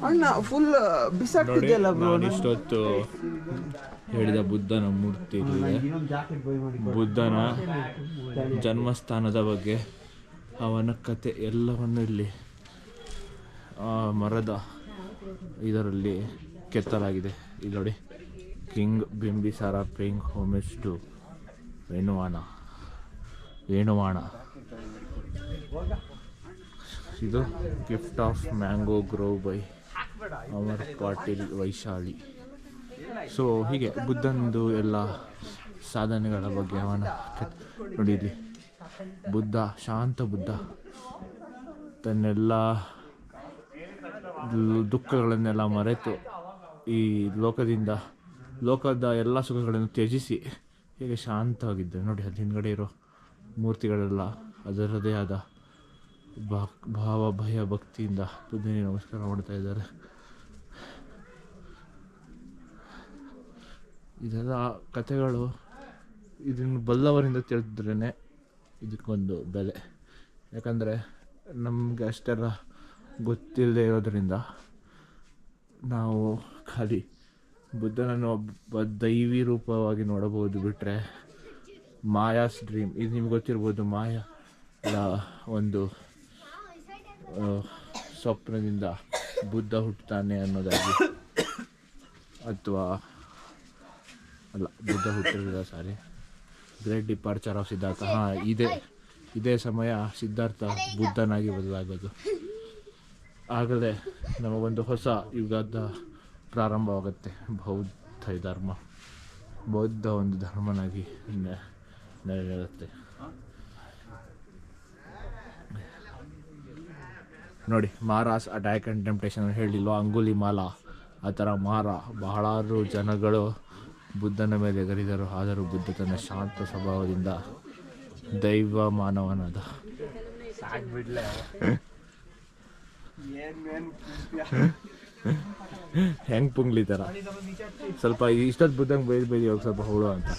ಅಣ್ಣ full ಬಿಸಾಕ್ತಿದ್ದಲ್ಲ bro. ಇಷ್ಟೊತ್ತು ಹೇಳಿದ ಬುದ್ಧನ ಮೂರ್ತಿ ಇದೆ. ಬುದ್ಧನ ಜನ್ಮಸ್ಥಾನದ ಬಗ್ಗೆ, ಅವನ ಕತೆ ಎಲ್ಲವನ್ನು ಇಲ್ಲಿ ಮರದ ಇದರಲ್ಲಿ ಕೆತ್ತಲಾಗಿದೆ. ಇಲ್ಲಿ ನೋಡಿ, king Bimbisara paying homage to Venuvana. ಇದು gift of mango grove by Amrapali Vaishali. So ಹೀಗೆ ಬುದ್ಧನದು ಎಲ್ಲ ಸಾಧನೆಗಳ ಬಗ್ಗೆ ಅವನ ನೋಡಿ. ಇಲ್ಲಿ ಬುದ್ಧ, ಶಾಂತ ಬುದ್ಧ, ತನ್ನೆಲ್ಲ ದುಃಖಗಳನ್ನೆಲ್ಲ ಮರೆತು ಈ ಲೋಕದ ಎಲ್ಲ ಸುಖಗಳನ್ನು ತ್ಯಜಿಸಿ ಹೀಗೆ ಶಾಂತವಾಗಿದ್ದೆ ನೋಡಿ. ಅಲ್ಲಿ ಹಿಂದ್ಗಡೆ ಇರೋ ಮೂರ್ತಿಗಳೆಲ್ಲ ಅದರದೇ ಆದ ಭಾವ, ಭಯ, ಭಕ್ತಿಯಿಂದ ಬುದ್ಧನಿಗೆ ನಮಸ್ಕಾರ ಮಾಡ್ತಾ ಇದ್ದಾರೆ. ಇದೆಲ್ಲ ಕಥೆಗಳು, ಇದನ್ನು ಬಲ್ಲವರಿಂದ ತಿಳಿದ್ರೇ ಇದಕ್ಕೊಂದು ಬೆಲೆ. ಯಾಕಂದರೆ ನಮಗೆ ಅಷ್ಟೆಲ್ಲ ಗೊತ್ತಿಲ್ಲದೆ ಇರೋದರಿಂದ ನಾವು ಖಾಲಿ ಬುದ್ಧನನ್ನು ಒಬ್ಬ ದೈವಿ ರೂಪವಾಗಿ ನೋಡಬಹುದು. ಬಿಟ್ಟರೆ ಮಾಯಾಸ್ ಡ್ರೀಮ್, ಇದು ನಿಮ್ಗೆ ಗೊತ್ತಿರ್ಬೋದು. ಮಾಯಾ ಒಂದು ಸ್ವಪ್ನದಿಂದ ಬುದ್ಧ ಹುಟ್ಟುತ್ತಾನೆ ಅನ್ನೋದಾಗಿ, ಅಥವಾ ಅಲ್ಲ, ಬುದ್ಧ ಹುಟ್ಟಿರಲಿಲ್ಲ, ಸಾರಿ, ಗ್ರೇಟ್ ಡಿಪಾರ್ಚರ್ ಆಫ್ ಸಿದ್ಧಾರ್ಥ. ಇದೇ ಸಮಯ ಸಿದ್ಧಾರ್ಥ ಬುದ್ಧನಾಗಿ ಬದಲಾಗೋದು. ಆಗಲೇ ನಮಗೊಂದು ಹೊಸ ಯುಗದ ಪ್ರಾರಂಭವಾಗುತ್ತೆ. ಬೌದ್ಧ ಒಂದು ಧರ್ಮನಾಗಿ ನೆಲೆನಿಲ್ಲುತ್ತೆ. ನೋಡಿ, ಮಾರಾಸ್ ಅಟ್ಯಾಕ್ ಆ್ಯಂಡ್ ಟೆಂಪ್ಟೇಷನ್ ಹೇಳಿಲ್ವ, ಅಂಗುಲಿ ಮಾಲ ಆ ಥರ ಬಹಳಾರು ಜನಗಳು ಬುದ್ಧನ ಮೇಲೆ ಎಗರಿದರು. ಆದರೂ ಬುದ್ಧ ತನ್ನ ಶಾಂತ ಸ್ವಭಾವದಿಂದ ದೈವ ಮಾನವನಾದ. ಹೆಂಗ್ ಪುಂಗ್ಲಿ ಥರ ಸ್ವಲ್ಪ ಇಷ್ಟೊತ್ತು ಬುದ್ಧಂಗೆ ಬೈದು ಹೋಗಿ ಸ್ವಲ್ಪ ಹುಳು ಅಂತ.